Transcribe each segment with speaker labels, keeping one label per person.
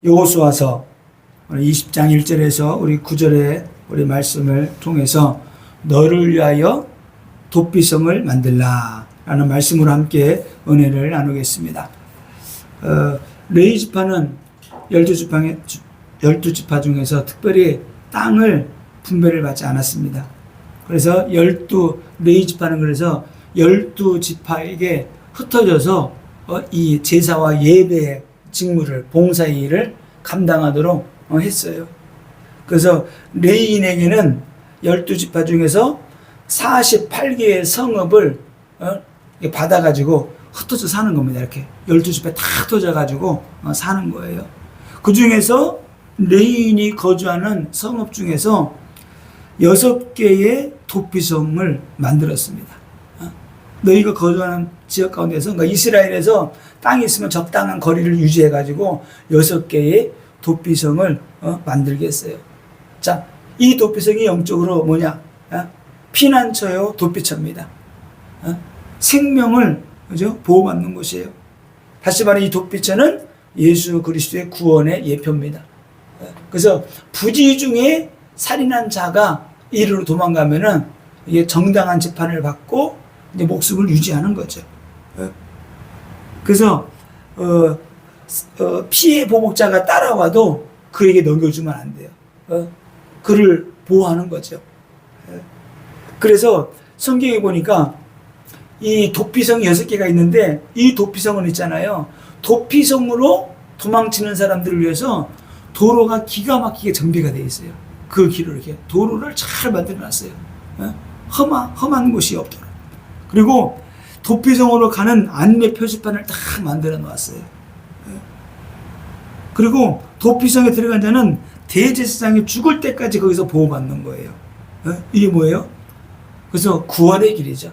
Speaker 1: 여호수아서 20장 1절에서 우리 9절의 우리 말씀을 통해서 너를 위하여 돋비성을 만들라 라는 말씀으로 함께 은혜를 나누겠습니다. 레위 지파는 12지파 중에서 특별히 땅을 분배를 받지 않았습니다. 그래서 레위 지파는 그래서 12지파에게 흩어져서 이 제사와 예배의 직무를, 봉사의 일을 감당하도록 했어요. 그래서 레위인에게는 12지파 중에서 48개의 성읍을 받아가지고 흩어져 사는 겁니다. 이렇게 12지파에 다 흩어져가지고 사는 거예요. 그 중에서 레위인이 거주하는 성읍 중에서 6개의 돋비성을 만들었습니다. 너희가 거주하는 지역 가운데서, 그러니까 이스라엘에서 땅이 있으면 적당한 거리를 유지해가지고 6개의 돋비성을 만들게 했어요. 자, 이 돋비성이 영적으로 뭐냐? 피난처요, 돋비처입니다. 생명을, 그죠? 보호받는 곳이에요. 다시 말해 이 돋비처는 예수 그리스도의 구원의 예표입니다. 그래서 부지 중에 살인한 자가 이리로 도망가면은 이게 정당한 재판을 받고 이제 목숨을 유지하는 거죠. 그래서 피해 보복자가 따라와도 그에게 넘겨주면 안 돼요. 그를 보호하는 거죠. 그래서 성경에 보니까 이 돋비성 6개가 있는데 이 돋비성은 있잖아요. 돋비성으로 도망치는 사람들을 위해서 도로가 기가 막히게 정비가 되어 있어요. 그 길을 이렇게 도로를 잘 만들어 놨어요. 험한 곳이 없도록. 그리고 돋비성으로 가는 안내 표지판을 다 만들어 놓았어요. 그리고 돋비성에 들어간 자는 대제사장이 죽을 때까지 거기서 보호받는 거예요. 이게 뭐예요? 그래서 구원의 길이죠.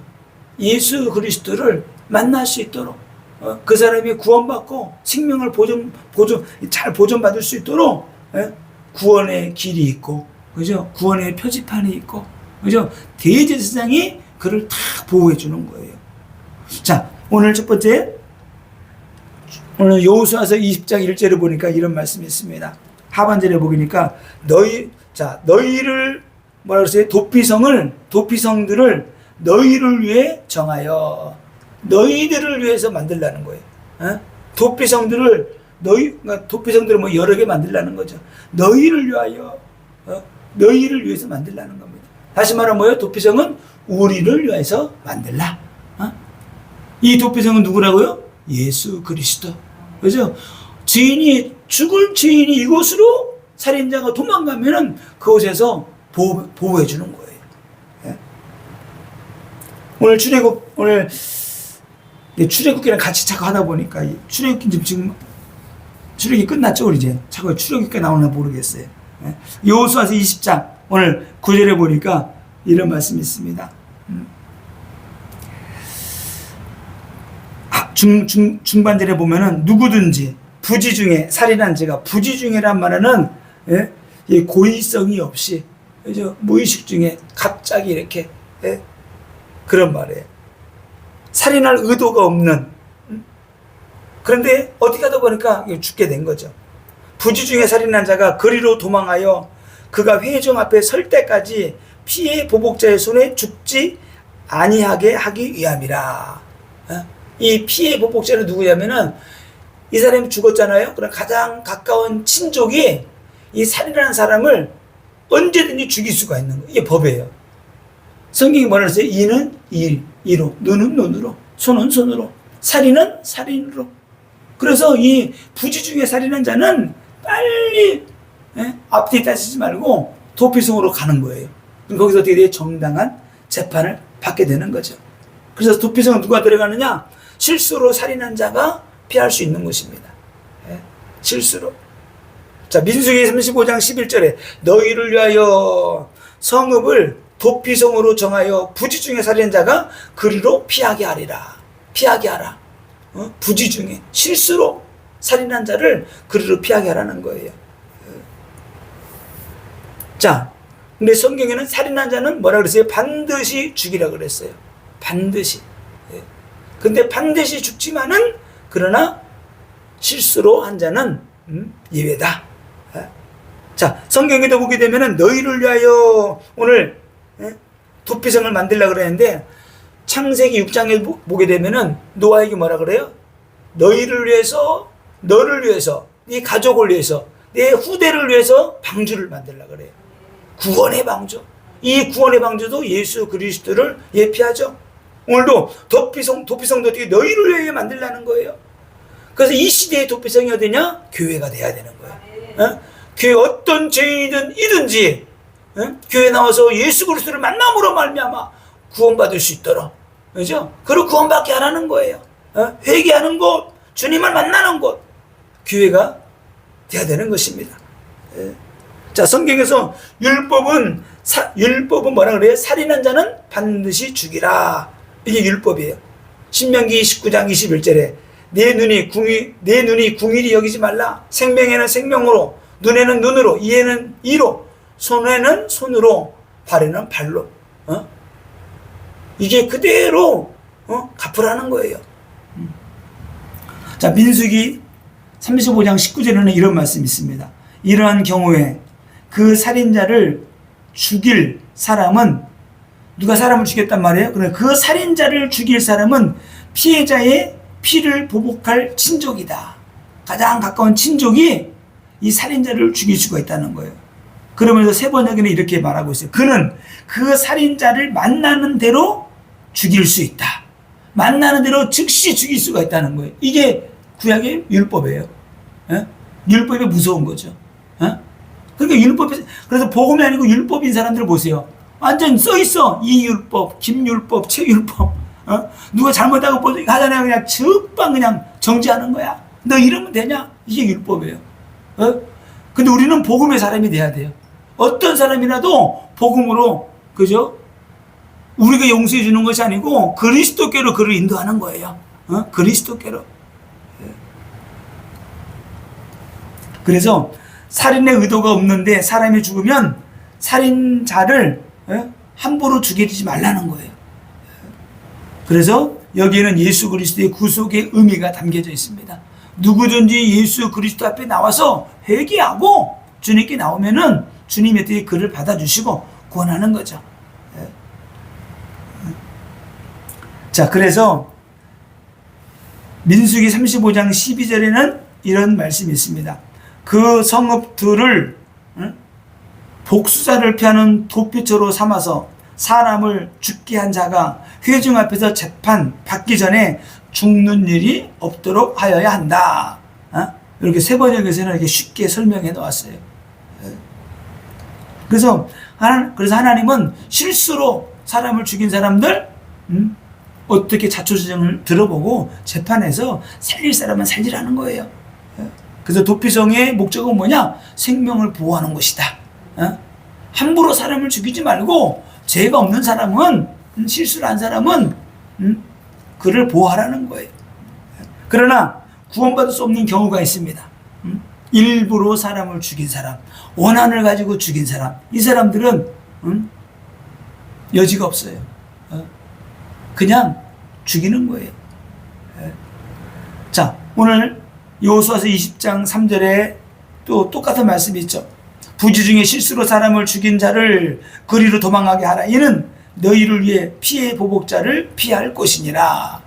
Speaker 1: 예수 그리스도를 만날 수 있도록 그 사람이 구원받고 생명을 잘 보존받을 수 있도록 구원의 길이 있고, 그죠? 구원의 표지판이 있고, 그죠? 대제사장이 그를 다 보호해 주는 거예요. 자, 오늘 첫 번째, 오늘 여호수아서 20장 1절을 보니까 이런 말씀이 있습니다. 하반절에 보니까 너희를 뭐라 그랬어요? 돋비성들을 너희를 위해 정하여 너희들을 위해서 만들라는 거예요. 돋비성들을 그러니까 돋비성들을 뭐 여러 개 만들라는 거죠. 너희를 위하여, 너희를 위해서 만들라는 겁니다. 다시 말하면 뭐예요? 돋비성은 우리를 위해서 만들라. 이 돋비성은 누구라고요? 예수 그리스도. 그죠? 죽을 죄인이 이곳으로 살인자가 도망가면은 그곳에서 보호해 주는 거예요. 오늘 출애굽기랑 같이 자꾸 하다 보니까 출애굽기 지금 출애굽기 끝났죠, 우리 이제. 자꾸 출애굽기가 나오나 모르겠어요. 여호수아서 20장 오늘 9절에 보니까 이런 말씀이 있습니다. 중반절에 보면은 누구든지 부지 중에 살인한 자가, 부지 중에란 말은 고의성이 없이, 그죠? 무의식 중에 갑자기 이렇게 그런 말이에요. 살인할 의도가 없는, 그런데 어디 가다 보니까 죽게 된 거죠. 부지 중에 살인한 자가 그리로 도망하여 그가 회중 앞에 설 때까지 피해 보복자의 손에 죽지 아니하게 하기 위함이라. 이 피해 보복자는 누구냐면은 이 사람이 죽었잖아요. 그럼 가장 가까운 친족이 이 살인하는 사람을 언제든지 죽일 수가 있는 거예요. 이게 법이에요. 성경이 뭐라 그랬어요? 이는 이로, 눈은 눈으로, 손은 손으로, 살인은 살인으로. 그래서 이 부지 중에 살인한 자는 빨리 앞뒤 따지지 말고 돋비성으로 가는 거예요. 그럼 거기서 어떻게 돼요? 정당한 재판을 받게 되는 거죠. 그래서 돋비성은 누가 들어가느냐? 실수로 살인한 자가 피할 수 있는 것입니다. 실수로. 자, 민수기 35장 11절에 너희를 위하여 성읍을 돋비성으로 정하여 부지 중에 살인한 자가 그리로 피하게 하리라. 피하게 하라. 부지 중에 실수로 살인한 자를 그리로 피하게 하라는 거예요. 자, 근데 성경에는 살인한 자는 뭐라 그랬어요? 반드시 죽이라 그랬어요. 반드시. 근데 반드시 죽지만은, 그러나 실수로 한 자는 예외다. 자, 성경에도 보게 되면은 너희를 위하여 오늘 도피성을 만들려고 그랬는데 창세기 6장에 보게 되면은 노아에게 뭐라 그래요? 너희를 위해서, 너를 위해서, 네 가족을 위해서, 내 후대를 위해서 방주를 만들려고 그래요. 구원의 방주. 이 구원의 방주도 예수 그리스도를 예피하죠. 오늘도 도피성도 어떻게 너희를 위해 만들라는 거예요. 그래서 이 시대의 도피성이 어디냐? 교회가 돼야 되는 거예요. 교회 어떤 죄인이든 이든지 교회 나와서 예수 그리스도를 만남으로 말미암아 구원받을 수 있도록, 그죠? 그리고 구원받게 하라는 거예요. 회개하는 곳, 주님을 만나는 곳, 교회가 돼야 되는 것입니다. 자, 성경에서 율법은 뭐라 그래요? 살인한 자는 반드시 죽이라. 이게 율법이에요. 신명기 19장 21절에 내 눈이 궁일이 여기지 말라. 생명에는 생명으로, 눈에는 눈으로, 이에는 이로, 손에는 손으로, 발에는 발로. 이게 그대로 갚으라는 거예요. 자, 민수기 35장 19절에는 이런 말씀이 있습니다. 이러한 경우에 그 살인자를 죽일 사람은, 누가 사람을 죽였단 말이에요? 그러나 그 살인자를 죽일 사람은 피해자의 피를 보복할 친족이다. 가장 가까운 친족이 이 살인자를 죽일 수가 있다는 거예요. 그러면서 세 번역에는 이렇게 말하고 있어요. 그는 그 살인자를 만나는 대로 죽일 수 있다. 만나는 대로 즉시 죽일 수가 있다는 거예요. 이게 구약의 율법이에요. 율법이 무서운 거죠. 그러니까 율법이, 그래서 복음이 아니고 율법인 사람들 보세요. 완전 써있어. 이 율법, 김율법, 최율법. 누가 잘못하고 하잖아요. 그냥 즉방 그냥 정지하는 거야. 너 이러면 되냐? 이게 율법이에요. 근데 우리는 복음의 사람이 돼야 돼요. 어떤 사람이라도 복음으로, 그죠? 우리가 용서해 주는 것이 아니고 그리스도께로 그를 인도하는 거예요. 그리스도께로. 그래서 살인의 의도가 없는데 사람이 죽으면 살인자를 함부로 죽이지 말라는 거예요. 그래서 여기에는 예수 그리스도의 구속의 의미가 담겨져 있습니다. 누구든지 예수 그리스도 앞에 나와서 회개하고 주님께 나오면은 주님의 뜻에 그를 받아주시고 구원하는 거죠. 자, 그래서 민수기 35장 12절에는 이런 말씀이 있습니다. 그 성읍들을 복수자를 피하는 도피처로 삼아서 사람을 죽게 한 자가 회중 앞에서 재판 받기 전에 죽는 일이 없도록 하여야 한다. 이렇게 세 번역에서는 이렇게 쉽게 설명해 놓았어요. 그래서 하나님은 실수로 사람을 죽인 사람들 어떻게 자초지정을 들어보고 재판해서 살릴 사람은 살리라는 거예요. 그래서 도피성의 목적은 뭐냐? 생명을 보호하는 것이다. 함부로 사람을 죽이지 말고 죄가 없는 사람은, 실수를 한 사람은 그를 보호하라는 거예요. 그러나 구원받을 수 없는 경우가 있습니다. 일부러 사람을 죽인 사람, 원한을 가지고 죽인 사람, 이 사람들은 여지가 없어요. 그냥 죽이는 거예요. 자, 오늘 여호수아서 20장 3절에 또 똑같은 말씀이 있죠. 부지 중에 실수로 사람을 죽인 자를 거리로 도망하게 하라. 이는 너희를 위해 피해 보복자를 피할 것이니라.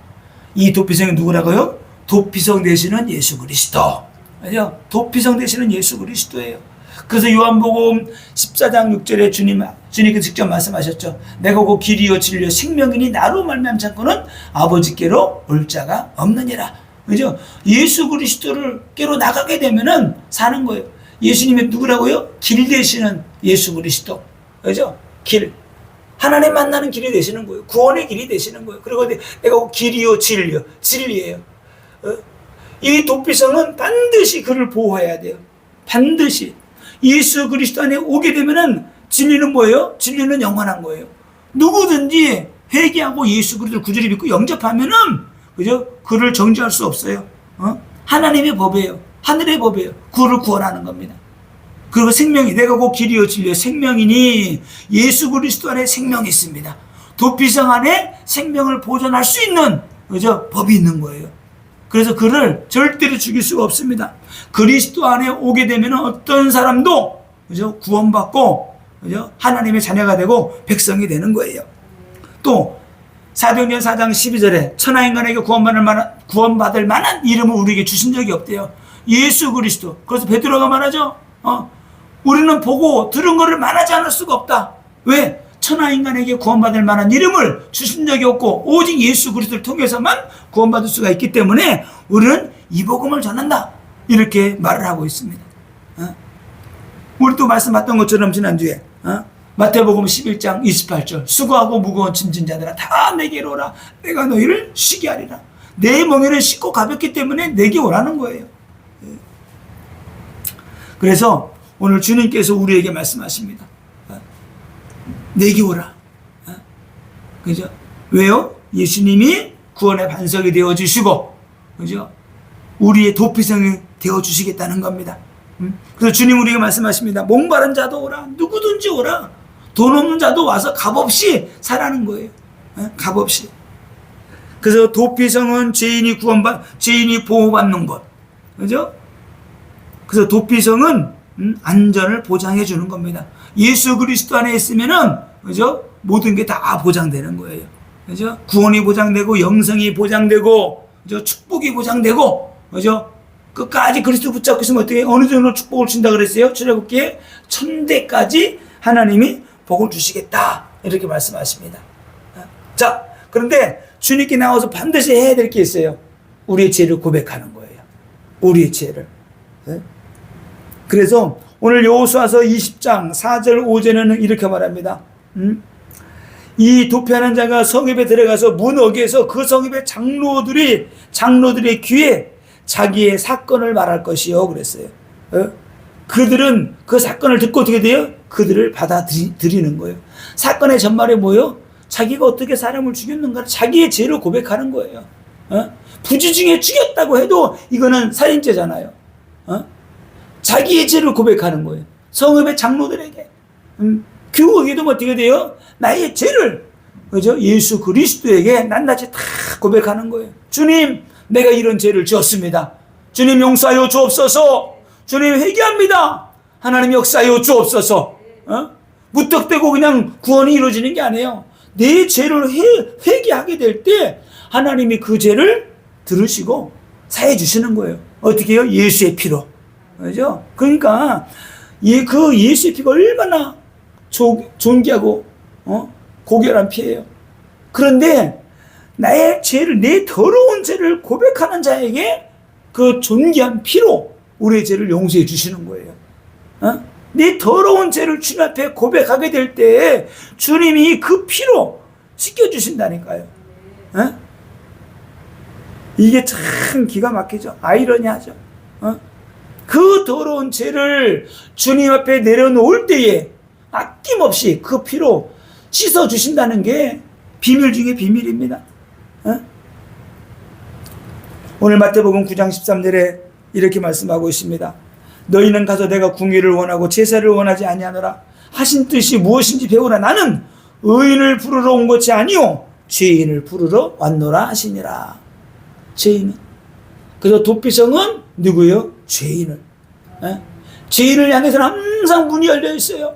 Speaker 1: 이 도피성이 누구라고요? 도피성 되시는 예수 그리스도. 그죠? 도피성 되시는 예수 그리스도예요. 그래서 요한복음 14장 6절에 주님께서 직접 말씀하셨죠. 내가 그 길이요 진리요 생명이니 나로 말미암지 않고는 아버지께로 올 자가 없느니라. 그죠? 예수 그리스도를께로 나가게 되면은 사는 거예요. 예수님이 누구라고요? 길 되시는 예수 그리스도. 그죠? 길. 하나님 만나는 길이 되시는 거예요. 구원의 길이 되시는 거예요. 그리고 내가 길이요 진리요 진리예요. 이 도피성은 반드시 그를 보호해야 돼요. 반드시. 예수 그리스도 안에 오게 되면은 진리는 뭐예요? 진리는 영원한 거예요. 누구든지 회개하고 예수 그리스도를 구주로 믿고 영접하면은, 그죠? 그를 정죄할 수 없어요. 하나님의 법이에요. 하늘의 법이에요. 그를 구원하는 겁니다. 그리고 생명이, 내가 그 길이요 진리요 생명이니 예수 그리스도 안에 생명이 있습니다. 도피성 안에 생명을 보존할 수 있는, 그죠? 법이 있는 거예요. 그래서 그를 절대로 죽일 수가 없습니다. 그리스도 안에 오게 되면 어떤 사람도 그죠? 구원받고 그죠? 하나님의 자녀가 되고 백성이 되는 거예요. 또 사도행전 4장 12절에 천하인간에게 구원받을 만한 이름을 우리에게 주신 적이 없대요. 예수 그리스도. 그래서 베드로가 말하죠. 우리는 보고 들은 것을 말하지 않을 수가 없다. 왜? 천하인간에게 구원받을 만한 이름을 주신 적이 없고 오직 예수 그리스도를 통해서만 구원받을 수가 있기 때문에 우리는 이 복음을 전한다. 이렇게 말을 하고 있습니다. 우리 또 말씀했던 것처럼 지난주에 마태복음 11장 28절 수고하고 무거운 짐진 자들아 다 내게로 오라. 내가 너희를 쉬게 하리라. 내 멍에는 쉽고 가볍기 때문에 내게 오라는 거예요. 그래서 오늘 주님께서 우리에게 말씀하십니다. 내게 오라. 그죠? 왜요? 예수님이 구원의 반석이 되어 주시고, 그죠? 우리의 도피성이 되어 주시겠다는 겁니다. 그래서 주님 우리에게 말씀하십니다. 목마른 자도 오라. 누구든지 오라. 돈 없는 자도 와서 값없이 사라는 거예요. 값없이. 그래서 도피성은 죄인이 보호받는 것. 그죠? 그래서 도피성은 안전을 보장해 주는 겁니다. 예수 그리스도 안에 있으면은, 그죠? 모든 게 다 보장되는 거예요. 그죠? 구원이 보장되고, 영생이 보장되고, 그죠? 축복이 보장되고, 그죠? 끝까지 그리스도 붙잡고 있으면 어떻게, 어느 정도 축복을 준다 그랬어요? 출애굽기에 천대까지 하나님이 복을 주시겠다. 이렇게 말씀하십니다. 자, 그런데 주님께 나와서 반드시 해야 될 게 있어요. 우리의 죄를 고백하는 거예요. 우리의 죄를. 그래서 오늘 여호수아서 20장 4절 5절에는 이렇게 말합니다. 이 도피하는 자가 성읍에 들어가서 문 어귀에서 그 성읍의 장로들의 귀에 자기의 사건을 말할 것이요 그랬어요. 그들은 그 사건을 듣고 어떻게 돼요? 그들을 받아들이는 거예요. 사건의 전말이 뭐예요? 자기가 어떻게 사람을 죽였는가, 자기의 죄를 고백하는 거예요. 부지 중에 죽였다고 해도 이거는 살인죄잖아요. 자기의 죄를 고백하는 거예요. 성읍의 장로들에게. 교회에도 어떻게 돼요? 나의 죄를, 그죠? 예수 그리스도에게 낱낱이 다 고백하는 거예요. 주님, 내가 이런 죄를 지었습니다. 주님 용서하여 주옵소서. 주님 회개합니다. 하나님 역사하여 주옵소서. 무턱대고 그냥 구원이 이루어지는 게 아니에요. 내 죄를 회개하게 될 때 하나님이 그 죄를 들으시고 사해 주시는 거예요. 어떻게 해요? 예수의 피로. 그죠? 그러니까 그 예수의 피가 얼마나 존귀하고 고결한 피예요. 그런데 나의 죄를, 내 더러운 죄를 고백하는 자에게 그 존귀한 피로 우리의 죄를 용서해 주시는 거예요. 내 더러운 죄를 주님 앞에 고백하게 될 때 주님이 그 피로 씻겨주신다니까요. 이게 참 기가 막히죠. 아이러니하죠. 그 더러운 죄를 주님 앞에 내려놓을 때에 아낌없이 그 피로 씻어주신다는 게 비밀 중에 비밀입니다. 오늘 마태복음 9장 13절에 이렇게 말씀하고 있습니다. 너희는 가서 내가 궁의를 원하고 제사를 원하지 아니하노라. 하신 뜻이 무엇인지 배우라. 나는 의인을 부르러 온 것이 아니요 죄인을 부르러 왔노라 하시니라. 죄인은. 그래서 도피성은 누구예요? 죄인을. 죄인을 향해서는 항상 문이 열려 있어요.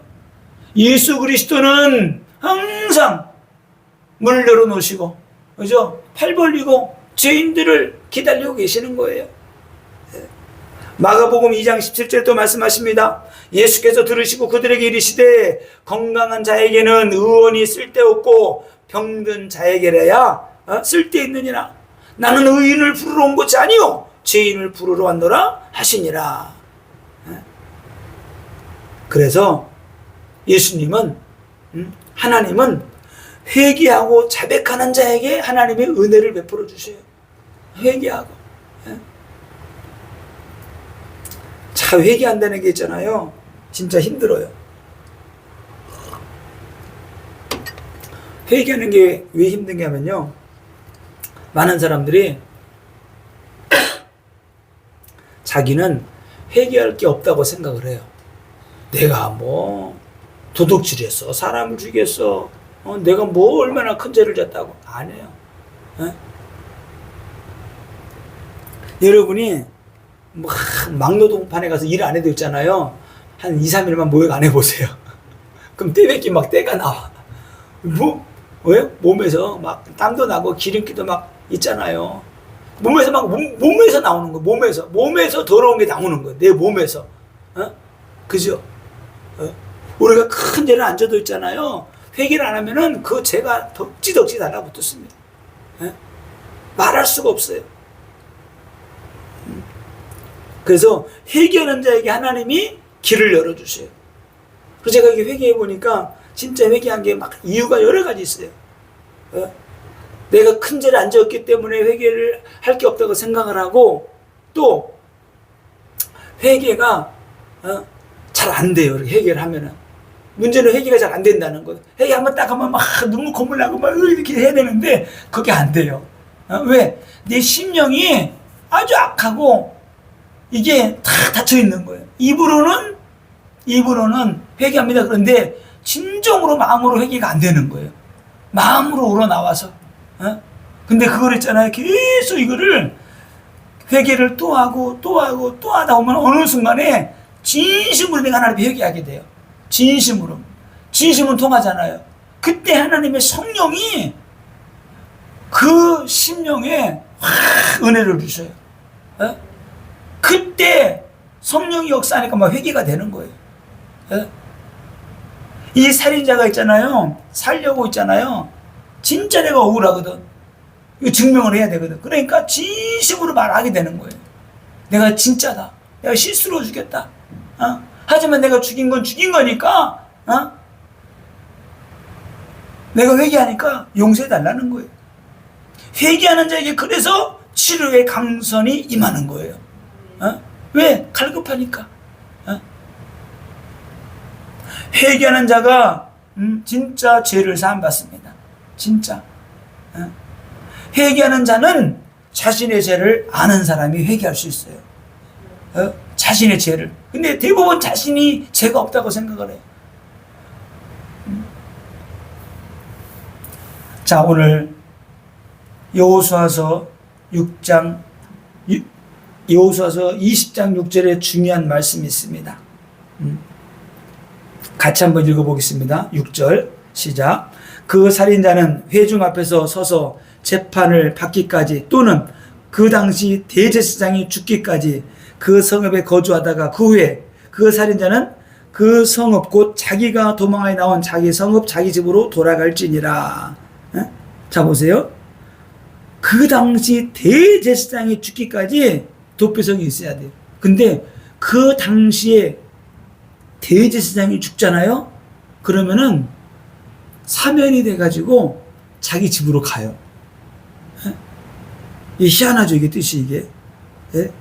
Speaker 1: 예수 그리스도는 항상 문을 열어놓으시고, 그죠? 팔 벌리고 죄인들을 기다리고 계시는 거예요. 마가복음 2장 17절에 또 말씀하십니다. 예수께서 들으시고 그들에게 이르시되 건강한 자에게는 의원이 쓸데없고 병든 자에게라야 쓸데있느니라. 나는 의인을 부르러 온 것이 아니요 죄인을 부르러 왔노라 하시니라. 그래서 예수님은, 하나님은 회개하고 자백하는 자에게 하나님의 은혜를 베풀어 주셔요. 회개하고. 자, 회개한다는 게 있잖아요. 진짜 힘들어요. 회개하는 게 왜 힘든 게 하면요, 많은 사람들이 자기는 회개할 게 없다고 생각을 해요. 내가 뭐 도둑질했어, 사람을 죽였어, 내가 뭐 얼마나 큰 죄를 졌다고. 아니에요. 여러분이 막 막노동판에 가서 일 안 해도 있잖아요. 한 2, 3일만 모욕 안 해보세요. 그럼 떼뱉기 막 때가 나와. 뭐, 왜? 몸에서 막 땀도 나고 기름기도 막 있잖아요. 몸에서 막, 몸에서 나오는 거, 몸에서 더러운 게 나오는 거예요. 내 몸에서. 어? 그죠? 어? 우리가 큰 죄를 안 져도 있잖아요. 회개를 안 하면은 그 죄가 덕지덕지 달라붙었습니다. 어? 말할 수가 없어요. 그래서 회개하는 자에게 하나님이 길을 열어주세요. 그래서 제가 이게 회개해 보니까 진짜 회개한 게 막 이유가 여러 가지 있어요. 어? 내가 큰 죄를 안 지었기 때문에 회개를 할 게 없다고 생각을 하고, 또 회개가 잘 안 돼요. 회개를 하면은. 문제는 회개가 잘 안 된다는 거예요. 회개 한번 딱 하면 막 눈물 콧물 나고 막 이렇게 해야 되는데 그게 안 돼요. 왜? 내 심령이 아주 악하고 이게 다 닫혀 있는 거예요. 입으로는 회개합니다. 그런데 진정으로 마음으로 회개가 안 되는 거예요. 마음으로 우러나와서. 근데 그걸 있잖아요. 계속 이거를 회개를 또 하고 또 하다 보면 어느 순간에 진심으로 내가 하나님께 회개하게 돼요. 진심으로. 진심은 통하잖아요. 그때 하나님의 성령이 그 심령에 확 은혜를 주셔요. 그때 성령이 역사하니까 막 회개가 되는 거예요. 이 살인자가 있잖아요. 살려고 있잖아요. 진짜 내가 억울하거든. 이거 증명을 해야 되거든. 그러니까 진심으로 말하게 되는 거예요. 내가 진짜다. 내가 실수로 죽였다. 하지만 내가 죽인 건 죽인 거니까, 내가 회개하니까 용서해 달라는 거예요. 회개하는 자에게 그래서 치료의 강선이 임하는 거예요. 왜? 갈급하니까. 회개하는 자가 진짜 죄를 사함받습니다. 진짜. 회개하는 자는 자신의 죄를 아는 사람이 회개할 수 있어요. 자신의 죄를. 근데 대부분 자신이 죄가 없다고 생각을 해요. 자, 오늘 여호수아서 20장 6절에 중요한 말씀이 있습니다. 같이 한번 읽어보겠습니다. 6절 시작. 그 살인자는 회중 앞에서 서서 재판을 받기까지 또는 그 당시 대제사장이 죽기까지 그 성읍에 거주하다가 그 후에 그 살인자는 그 성읍 곧 자기가 도망하여 나온 자기 성읍 자기 집으로 돌아갈지니라. 자 보세요. 그 당시 대제사장이 죽기까지 도피성이 있어야 돼요. 근데 그 당시에 대제사장이 죽잖아요. 그러면은 사면이 돼가지고 자기 집으로 가요. 이게 희한하죠, 이게 뜻이 이게. 예?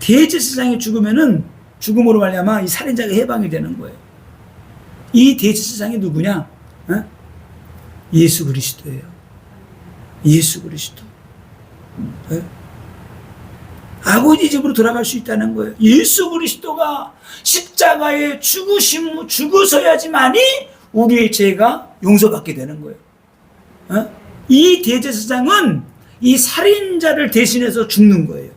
Speaker 1: 대제사장이 죽으면은 죽음으로 말미암아 이 살인자가 해방이 되는 거예요. 이 대제사장이 누구냐? 예수 그리스도예요. 예수 그리스도. 예? 아버지 집으로 돌아갈 수 있다는 거예요. 예수 그리스도가 십자가에 죽으셔야지만이 우리의 죄가 용서받게 되는 거예요. 이 대제사장은 이 살인자를 대신해서 죽는 거예요.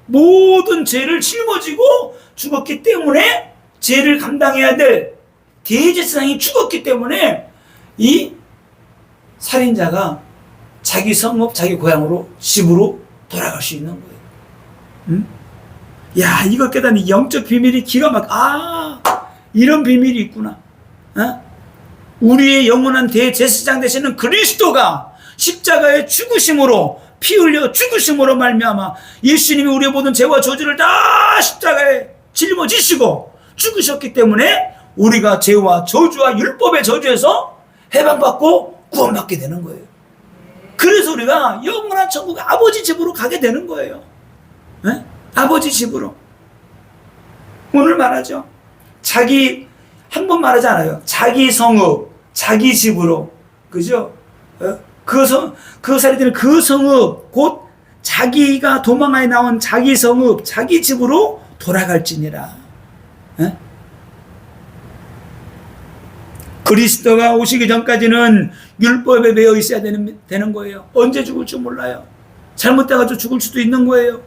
Speaker 1: 모든 죄를 짊어지고 죽었기 때문에 죄를 감당해야 될 대제사장이 죽었기 때문에 이 살인자가 자기 성읍, 자기 고향으로 집으로 돌아갈 수 있는 거예요. 야, 이거 깨닫는 영적 비밀이 기가 이런 비밀이 있구나. 우리의 영원한 대제사장 되시는 그리스도가 십자가의 죽으심으로 피 흘려 죽으심으로 말미암아 예수님이 우리의 모든 죄와 저주를 다 십자가에 짊어지시고 죽으셨기 때문에 우리가 죄와 저주와 율법의 저주에서 해방받고 구원받게 되는 거예요. 그래서 우리가 영원한 천국 아버지 집으로 가게 되는 거예요. 네? 아버지 집으로. 오늘 말하죠. 한 번 말하지 않아요. 자기 성읍, 자기 집으로. 그죠? 그 살인자는 그 성읍, 곧 자기가 도망하여 나온 자기 성읍, 자기 집으로 돌아갈지니라. 에? 그리스도가 오시기 전까지는 율법에 매여 있어야 되는 거예요. 언제 죽을지 몰라요. 잘못돼가지고 죽을 수도 있는 거예요.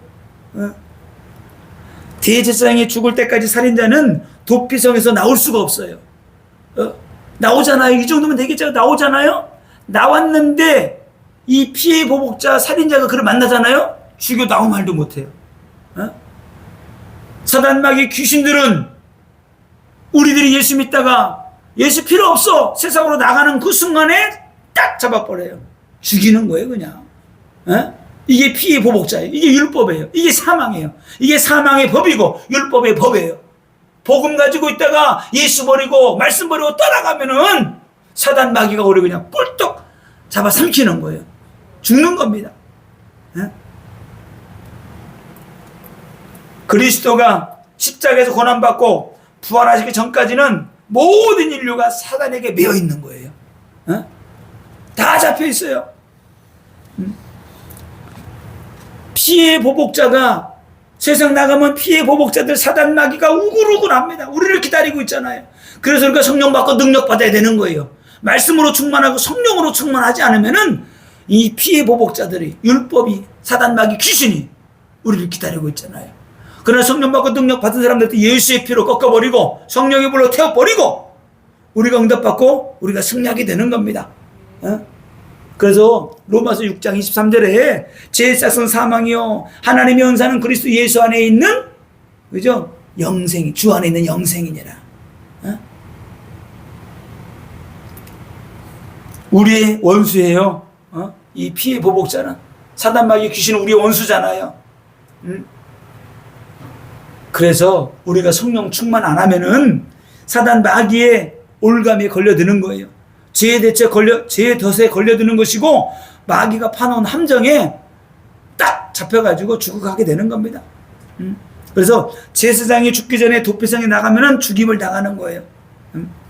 Speaker 1: 대제사장이 죽을 때까지 살인자는 도피성에서 나올 수가 없어요. 나오잖아요. 이 정도면 되겠죠. 나오잖아요. 나왔는데 이 피해 보복자 살인자가 그를 만나잖아요. 죽여도 아무 말도 못해요. 사단마귀 귀신들은 우리들이 예수 믿다가 예수 필요 없어 세상으로 나가는 그 순간에 딱 잡아버려요. 죽이는 거예요 그냥. 이게 피해 보복자예요. 이게 율법이에요. 이게 사망이에요. 이게 사망의 법이고 율법의 법이에요. 복음 가지고 있다가 예수 버리고 말씀 버리고 떠나가면은 사단 마귀가 우리 그냥 뿔떡 잡아 삼키는 거예요. 죽는 겁니다. 그리스도가 십자가에서 고난받고 부활하시기 전까지는 모든 인류가 사단에게 매여 있는 거예요. 다 잡혀 있어요. 피해 보복자가 세상 나가면 피해 보복자들 사단 마귀가 우글우글합니다. 우리를 기다리고 있잖아요. 그래서 우리가 성령 받고 능력 받아야 되는 거예요. 말씀으로 충만하고 성령으로 충만하지 않으면은 이 피해 보복자들이 율법이 사단 마귀 귀신이 우리를 기다리고 있잖아요. 그러나 성령 받고 능력 받은 사람들도 예수의 피로 꺾어버리고 성령의 불로 태워버리고 우리가 응답받고 우리가 승리하게 되는 겁니다. 그래서 로마서 6장 23절에 제일 싹은 사망이요 하나님의 은사는 그리스도 예수 안에 있는 그죠? 영생, 주 안에 있는 영생이니라. 우리의 원수예요. 이 피해 보복자는 사단 마귀 귀신은 우리의 원수잖아요. 그래서 우리가 성령 충만 안 하면은 사단 마귀의 올감에 걸려드는 거예요. 죄의 덫에 걸려드는 것이고 마귀가 파놓은 함정에 딱 잡혀가지고 죽어가게 되는 겁니다. 그래서 제사장이 죽기 전에 도피성에 나가면은 죽임을 당하는 거예요.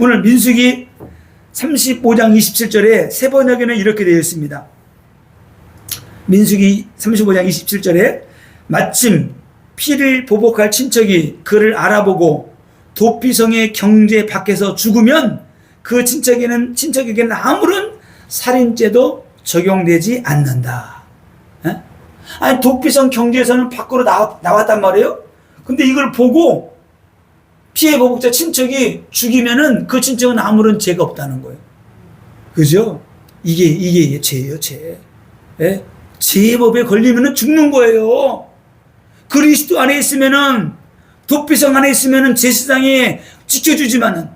Speaker 1: 오늘 민수기 35장 27절에 세 번역에는 이렇게 되어 있습니다. 민수기 35장 27절에 마침 피를 보복할 친척이 그를 알아보고 도피성의 경제 밖에서 죽으면 그 친척에게는 아무런 살인죄도 적용되지 않는다. 아니 도피성 경제에서는 밖으로 나왔단 말이에요. 근데 이걸 보고 피해 보복자 친척이 죽이면은 그 친척은 아무런 죄가 없다는 거예요. 그죠? 이게 죄예요, 죄. 예? 죄법에 걸리면은 죽는 거예요. 그리스도 안에 있으면은 도피성 안에 있으면은 제사장이 지켜주지만은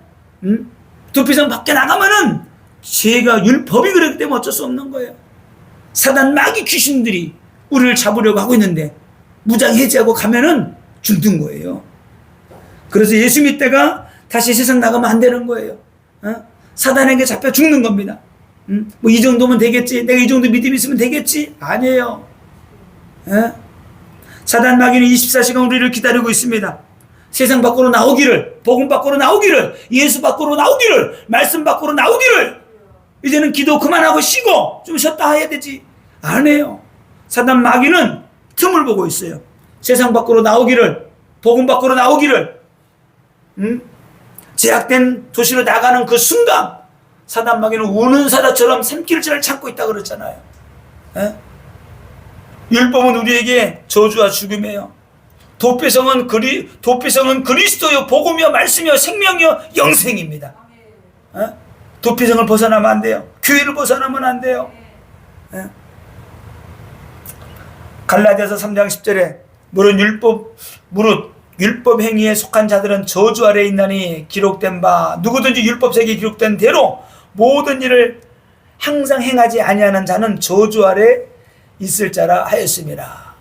Speaker 1: 도피성 밖에 나가면은 죄가 율법이 그렇기 때문에 어쩔 수 없는 거예요. 사단 마귀 귀신들이 우리를 잡으려고 하고 있는데 무장 해제하고 가면은 죽는 거예요. 그래서 예수 믿다가 다시 세상 나가면 안 되는 거예요. 사단에게 잡혀 죽는 겁니다. 뭐 이 정도면 되겠지, 내가 이 정도 믿음이 있으면 되겠지, 아니에요. 사단 마귀는 24시간 우리를 기다리고 있습니다. 세상 밖으로 나오기를, 복음 밖으로 나오기를, 예수 밖으로 나오기를, 말씀 밖으로 나오기를. 이제는 기도 그만하고 쉬고 좀 쉬었다 해야 되지. 안 해요. 사단 마귀는 틈을 보고 있어요. 세상 밖으로 나오기를, 복음 밖으로 나오기를. 제약된 도시로 나가는 그 순간 사단 마귀는 우는 사자처럼 샘길질을 참고 있다 그랬잖아요. 율법은 우리에게 저주와 죽음이에요. 도피성은 그리스도요, 복음이요, 말씀이요, 생명이요, 영생입니다. 도피성을 벗어나면 안 돼요. 교회를 벗어나면 안 돼요. 갈라디아서 3장 10절에 무릇 율법 행위에 속한 자들은 저주 아래에 있나니 기록된 바 누구든지 율법책에 기록된 대로 모든 일을 항상 행하지 아니하는 자는 저주 아래 있을 자라 하였습니다.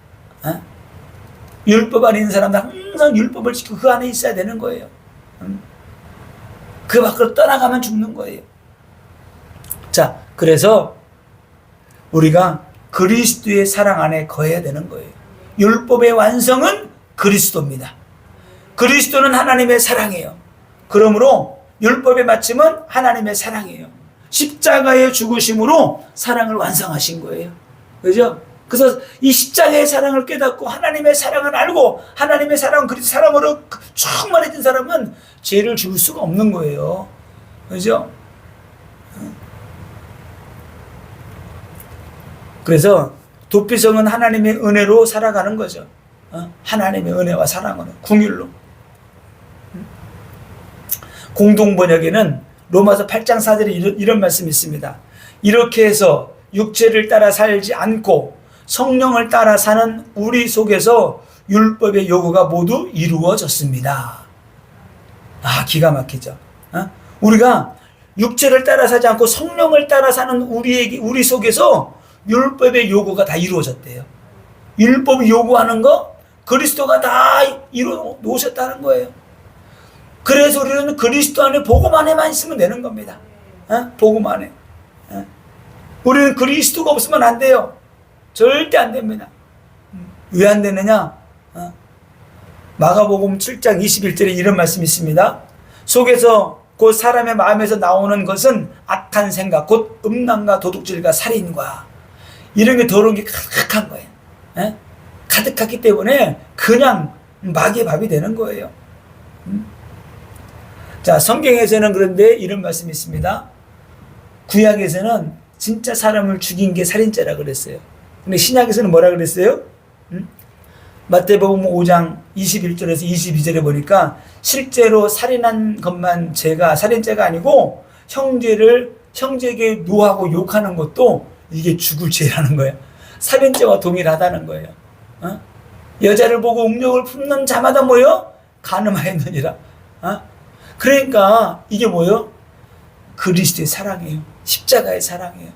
Speaker 1: 율법 안에 있는 사람은 항상 율법을 지키고 그 안에 있어야 되는 거예요. 그 밖으로 떠나가면 죽는 거예요. 자, 그래서 우리가 그리스도의 사랑 안에 거해야 되는 거예요. 율법의 완성은 그리스도입니다. 그리스도는 하나님의 사랑이에요. 그러므로 율법의 마침은 하나님의 사랑이에요. 십자가의 죽으심으로 사랑을 완성하신 거예요. 그죠? 그래서 이 십자가의 사랑을 깨닫고 하나님의 사랑을 알고 하나님의 사랑, 그리스도 사랑으로 충만해진 사람은 죄를 지을 수가 없는 거예요. 그죠? 그래서 도피성은 하나님의 은혜로 살아가는 거죠. 하나님의 은혜와 사랑으로, 긍휼로. 공동번역에는 로마서 8장 4절에 이런 말씀이 있습니다. 이렇게 해서 육체를 따라 살지 않고 성령을 따라 사는 우리 속에서 율법의 요구가 모두 이루어졌습니다. 아, 기가 막히죠. 우리가 육체를 따라 사지 않고 성령을 따라 사는 우리 속에서 율법의 요구가 다 이루어졌대요. 율법이 요구하는 거 그리스도가 다 이루어 놓으셨다는 거예요. 그래서 우리는 그리스도 안에 복음 안에만 있으면 되는 겁니다. 복음 안에. 우리는 그리스도가 없으면 안 돼요. 절대 안 됩니다. 왜 안 되느냐? 마가복음 7장 21절에 이런 말씀이 있습니다. 속에서 곧 사람의 마음에서 나오는 것은 악한 생각, 곧 음란과 도둑질과 살인과 이런 게 더러운 게 가득한 거예요. 가득하기 때문에 그냥 마귀의 밥이 되는 거예요. 자, 성경에서는 그런데 이런 말씀이 있습니다. 구약에서는 진짜 사람을 죽인 게 살인죄라 그랬어요. 근데 신약에서는 뭐라 그랬어요? 마태복음 5장 21절에서 22절에 보니까 실제로 살인한 것만 살인죄가 아니고 형제에게 노하고 욕하는 것도 이게 죽을 죄라는 거예요. 살인죄와 동일하다는 거예요. 여자를 보고 음욕을 품는 자마다 뭐요? 간음하였느니라. 그러니까 이게 뭐요? 그리스도의 사랑이에요. 십자가의 사랑이에요.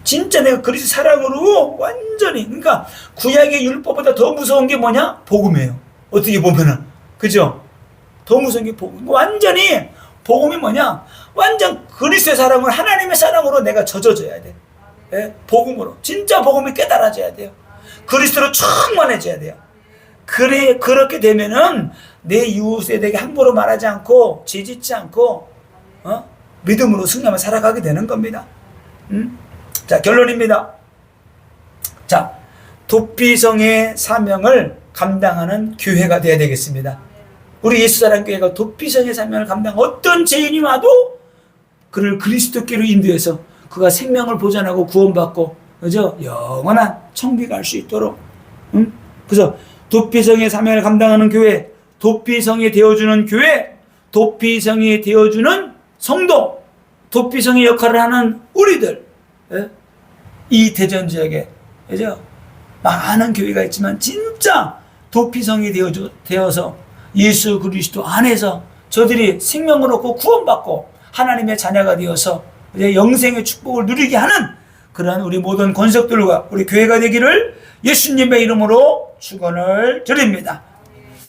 Speaker 1: 진짜 내가 그리스도 사랑으로 완전히, 그러니까 구약의 율법보다 더 무서운 게 뭐냐? 복음이에요. 어떻게 보면은. 그죠? 더 무서운 게 복음. 완전히 복음이 뭐냐? 완전 그리스도의 사랑을 하나님의 사랑으로 내가 젖어줘야 돼. 예? 복음으로. 진짜 복음이 깨달아져야 돼요. 그리스도로 충만해져야 돼요. 그렇게 되면은 내 이웃에게 함부로 말하지 않고 죄짓지 않고 믿음으로 승리하며 살아가게 되는 겁니다. 자, 결론입니다. 자, 도피성의 사명을 감당하는 교회가 되어야 되겠습니다. 우리 예수사랑교회가 도피성의 사명을 감당하는 어떤 죄인이 와도 그를 그리스도께로 인도해서 그가 생명을 보존하고 구원받고, 그죠? 영원한 청비가 할 수 있도록. 그래서 도피성의 사명을 감당하는 교회, 도피성이 되어주는 교회, 도피성이 되어주는 성도, 도피성의 역할을 하는 우리들. 이 대전 지역에, 그죠? 많은 교회가 있지만 진짜 도피성이 되어서 예수 그리스도 안에서 저들이 생명을 얻고 구원받고 하나님의 자녀가 되어서 이제 영생의 축복을 누리게 하는 그러한 우리 모든 권속들과 우리 교회가 되기를 예수님의 이름으로 축원을 드립니다.